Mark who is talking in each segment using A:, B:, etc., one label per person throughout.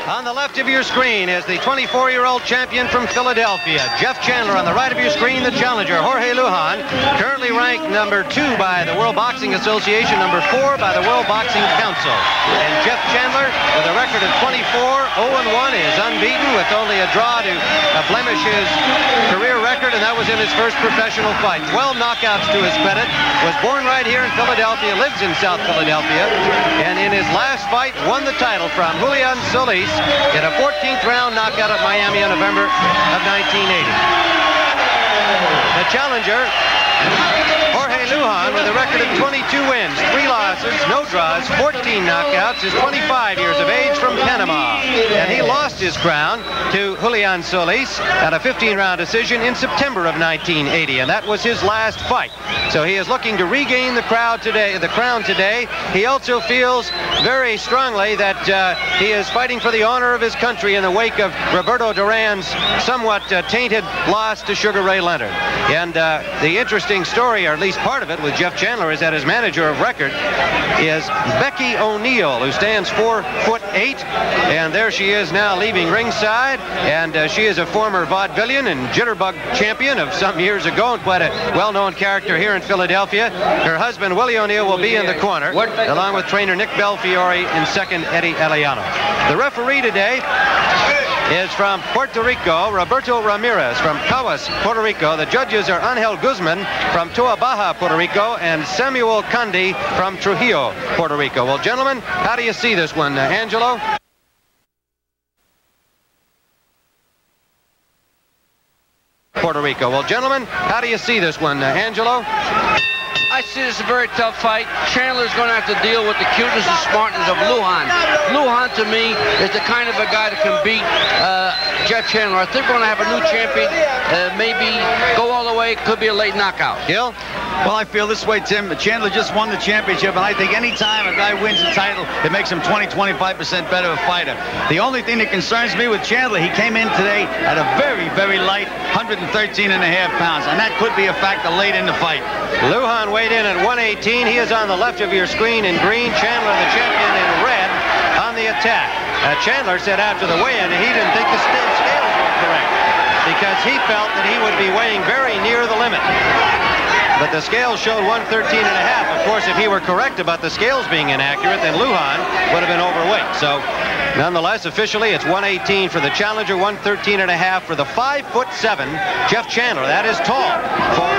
A: On the left of your screen is the 24-year-old champion from Philadelphia, Jeff Chandler. On the right of your screen, the challenger, Jorge Lujan, currently ranked number 2 by the World Boxing Association, number 4 by the World Boxing Council. And Jeff Chandler, with a record of 24-0-1, is unbeaten with only a draw to blemish his career record, and that was in his first professional fight. 12 knockouts to his credit. Was born right here in Philadelphia, lives in South Philadelphia, and in his last fight won the title from Lujan Solis in a 14th round knockout at Miami in November of 1980. The challenger, Jorge Lujan, with a record of 22 wins, 3 losses, no draws, 14 knockouts, is 25 years of age from Panama. And he lost his crown to Lujan Solis at a 15-round decision in September of 1980, and that was his last fight. So he is looking to regain the crown today. He also feels very strongly that he is fighting for the honor of his country in the wake of Roberto Duran's somewhat tainted loss to Sugar Ray Leonard. And the interesting story, or at least part of it, with Jeff Chandler is that his manager of record is Becky O'Neill, who stands 4'8", and there she is now leaving ringside, and she is a former vaudevillian and jitterbug champion of some years ago, and quite a well-known character here in Philadelphia. Her husband, Willie O'Neill, will be in the corner, along with trainer Nick Belfiore and second Eddie Eliano. The referee today is from Puerto Rico, Roberto Ramirez from Caguas, Puerto Rico. The judges are Angel Guzman from Toa Baja, Puerto Rico, and Samuel Candy from Trujillo, Puerto Rico. Well, gentlemen, how do you see this one, Angelo? Puerto Rico. Well, gentlemen, how do you see this one, Angelo?
B: I see this as a very tough fight. Chandler's going to have to deal with the cuteness and smartness of Lujan. Lujan, to me, is the kind of a guy that can beat Jeff Chandler. I think we're going to have a new champion, maybe go all the way. Could be a late knockout.
A: Gil?
C: Well, I feel this way, Tim. Chandler just won the championship, and I think any time a guy wins the title, it makes him 20-25% better a fighter. The only thing that concerns me with Chandler, he came in today at a very, very light 113.5 pounds, and that could be a factor late in the fight.
A: Lujan weighed in at 118. He is on the left of your screen in green. Chandler, the champion, in red on the attack. Chandler said after the weigh-in he didn't think the scales were correct because he felt that he would be weighing very near the limit. But the scales showed 113.5. Of course, if he were correct about the scales being inaccurate, then Lujan would have been overweight. So, nonetheless, officially, it's 118 for the challenger, 113.5 for the 5'7" Jeff Chandler. That is tall for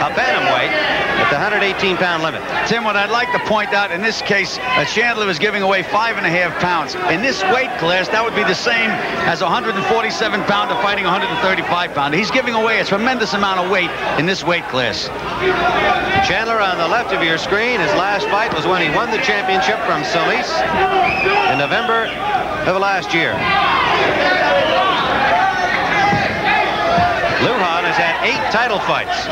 A: a bantamweight at the 118-pound limit.
C: Tim, what I'd like to point out in this case, Chandler is giving away 5.5 pounds. In this weight class, that would be the same as a 147-pounder fighting a 135-pounder. He's giving away a tremendous amount of weight in this weight class.
A: Chandler on the left of your screen. His last fight was when he won the championship from Solis in November of last year. Lujan has had 8 title fights.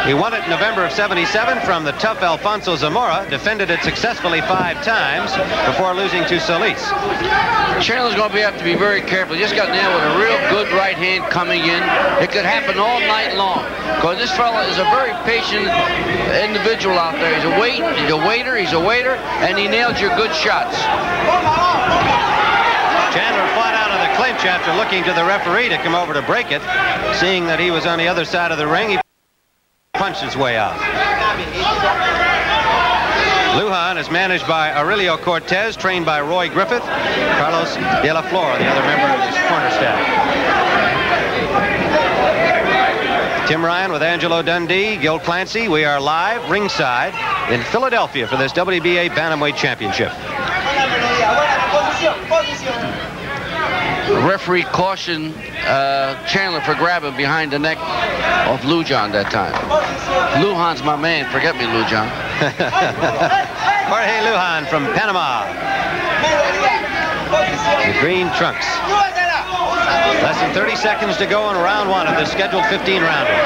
A: He won it in November of '77 from the tough Alfonso Zamora, defended it successfully 5 times before losing to Solis.
B: Chandler's going to have to be very careful. He just got nailed with a real good right hand coming in. It could happen all night long because this fella is a very patient individual out there. He's a waiter, and he nails your good shots.
A: Chandler fought out of the clinch after looking to the referee to come over to break it. Seeing that he was on the other side of the ring, he punched his way out. Lujan is managed by Aurelio Cortez, trained by Roy Griffith, Carlos de la Flor, the other member of his corner staff. Tim Ryan with Angelo Dundee, Gil Clancy. We are live ringside in Philadelphia for this WBA Bantamweight Championship.
B: The referee cautioned Chandler for grabbing behind the neck of Lujan that time. Lujan's my man. Forget me, Lujan.
A: Jorge Lujan from Panama. The green trunks. Less than 30 seconds to go in round 1 of the scheduled 15-rounder.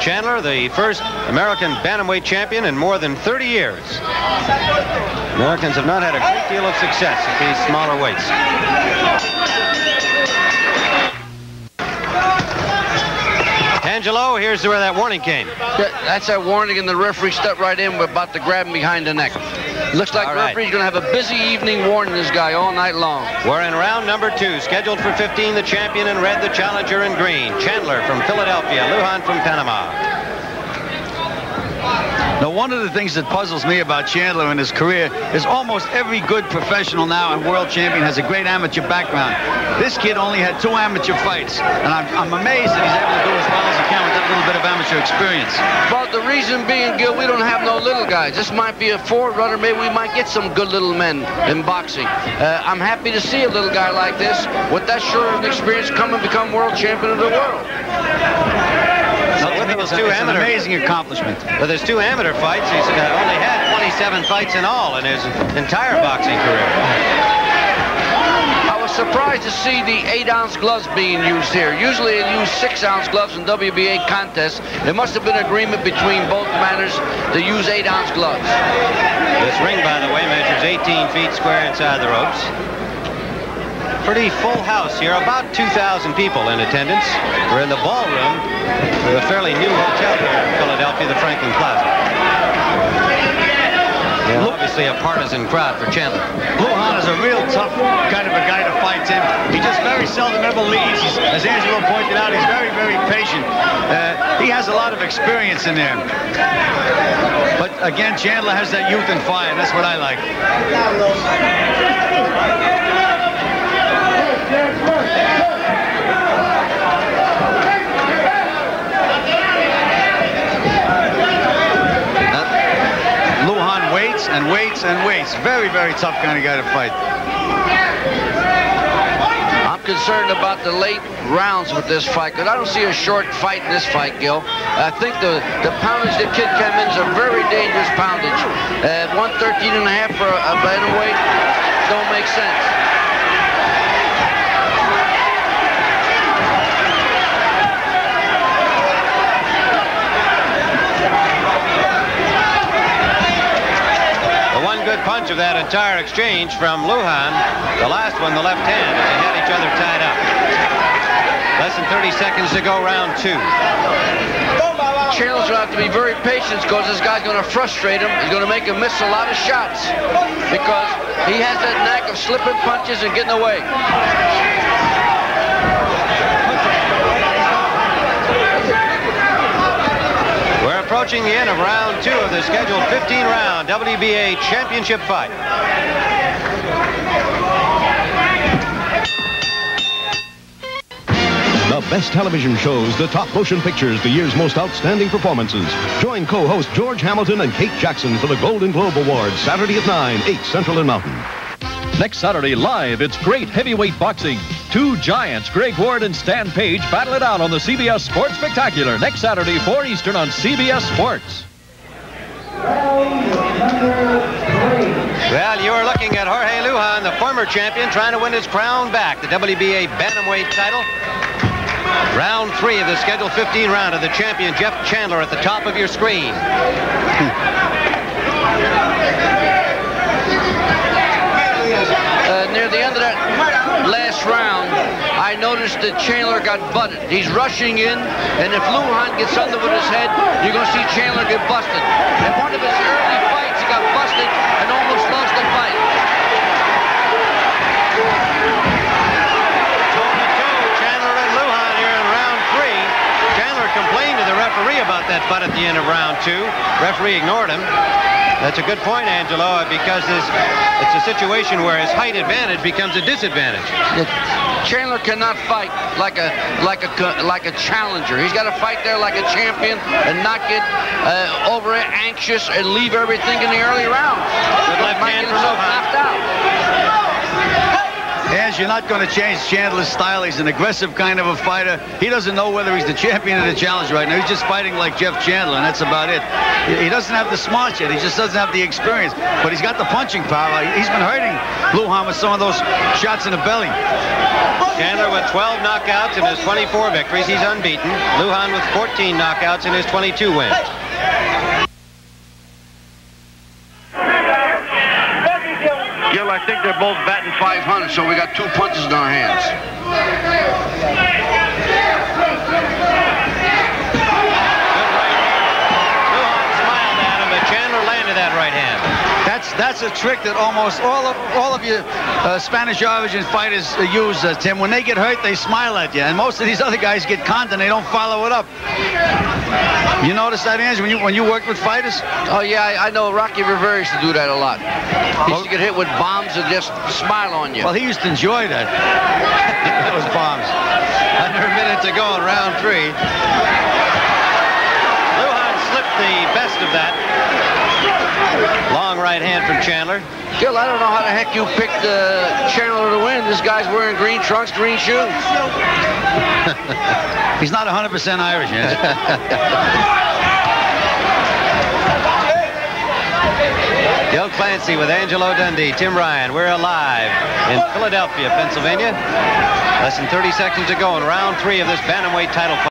A: Chandler, the first American bantamweight champion in more than 30 years. Americans have not had a great deal of success at these smaller weights. Angelo, here's where that warning came.
B: That's that warning, and the referee stepped right in. We're about to grab him behind the neck. Looks like the referee's going to have a busy evening warning this guy all night long.
A: We're in round number 2. Scheduled for 15, the champion in red, the challenger in green. Chandler from Philadelphia, Lujan from Panama.
C: Now, one of the things that puzzles me about Chandler in his career is almost every good professional now and world champion has a great amateur background. This kid only had 2 amateur fights, and I'm amazed that he's able to do as well as he can with that little bit of amateur experience.
B: Well, the reason being, Gil, we don't have no little guys. This might be a forerunner. Maybe we might get some good little men in boxing. I'm happy to see a little guy like this with that sort of experience come and become world champion of the world.
C: It's an amazing accomplishment.
A: With his 2 amateur fights, he's only had 27 fights in all in his entire boxing career.
B: I was surprised to see the 8-ounce gloves being used here. Usually they use 6-ounce gloves in WBA contests. There must have been agreement between both manners to use 8-ounce gloves.
A: This ring, by the way, measures 18 feet square inside the ropes. Pretty full house here, about 2,000 people in attendance. We're in the ballroom of a fairly new hotel here in Philadelphia, the Franklin Plaza. Yeah, obviously a partisan crowd for Chandler.
C: Lujan is a real tough kind of a guy to fight, Tim. He just very seldom ever leads. As Angelo pointed out, he's very, very patient. He has a lot of experience in there. But again, Chandler has that youth and fire, and that's what I like. Lujan waits and waits and waits. Very, very tough kind of guy to fight.
B: I'm concerned about the late rounds with this fight, because I don't see a short fight in this fight, Gil. I think the poundage the kid came in is a very dangerous poundage. 113.5 for a bantamweight don't make sense.
A: Good punch of that entire exchange from Lujan. The last one, the left hand, as they had each other tied up. Less than 30 seconds to go, round 2.
B: Chandler's going to have to be very patient because this guy's going to frustrate him. He's going to make him miss a lot of shots because he has that knack of slipping punches and getting away.
A: Approaching the end of round 2 of the scheduled 15-round WBA championship fight.
D: The best television shows, the top motion pictures, the year's most outstanding performances. Join co-host George Hamilton and Kate Jackson for the Golden Globe Awards, Saturday at 9, 8 Central and Mountain.
E: Next Saturday, live, it's great heavyweight boxing. 2 giants, Greg Ward and Stan Page, battle it out on the CBS Sports Spectacular. Next Saturday, 4 Eastern on CBS Sports.
A: Well, you are looking at Jorge Lujan, the former champion, trying to win his crown back, the WBA bantamweight title. Round 3 of the scheduled 15 round of the champion, Jeff Chandler, at the top of your screen.
B: Near the end of that last round, I noticed that Chandler got butted. He's rushing in, and if Lujan gets under with his head, you're going to see Chandler get busted. In one of his early fights, he got busted and almost lost the fight.
A: Chandler and Lujan here in round 3. Chandler complained to the referee about that butt at the end of round 2. Referee ignored him. That's a good point, Angelo, because it's a situation where his height advantage becomes a disadvantage.
B: Chandler cannot fight like a challenger. He's got to fight there like a champion and not get over anxious and leave everything in the early rounds.
A: Good left hand for Lujan.
B: Knocked out.
C: As you're not going to change Chandler's style. He's an aggressive kind of a fighter. He doesn't know whether he's the champion or the challenger right now. He's just fighting like Jeff Chandler, and that's about it. He doesn't have the smarts yet. He just doesn't have the experience. But he's got the punching power. He's been hurting Lujan with some of those shots in the belly.
A: Chandler with 12 knockouts in his 24 victories. He's unbeaten. Lujan with 14 knockouts in his 22 wins.
B: Gil, I think they're both batting 500, so we got 2 punches in our hands.
C: That's a trick that almost all of you Spanish origin fighters use, Tim. When they get hurt, they smile at you, and most of these other guys get conned and they don't follow it up. You notice that, Ange, when you worked with fighters?
B: Oh yeah, I know Rocky Rivera used to do that a lot. He used to get hit with bombs and just smile on you.
C: Well, he used to enjoy that. Those bombs.
A: Under a minute to go in round 3. Lujan slipped the best of that. Long right hand from Chandler.
B: Gil, I don't know how the heck you picked Chandler to win. This guy's wearing green trunks, green shoes.
C: He's not 100% Irish, yes.
A: Gil Clancy with Angelo Dundee, Tim Ryan. We're alive in Philadelphia, Pennsylvania. Less than 30 seconds to go in round 3 of this bantamweight title fight.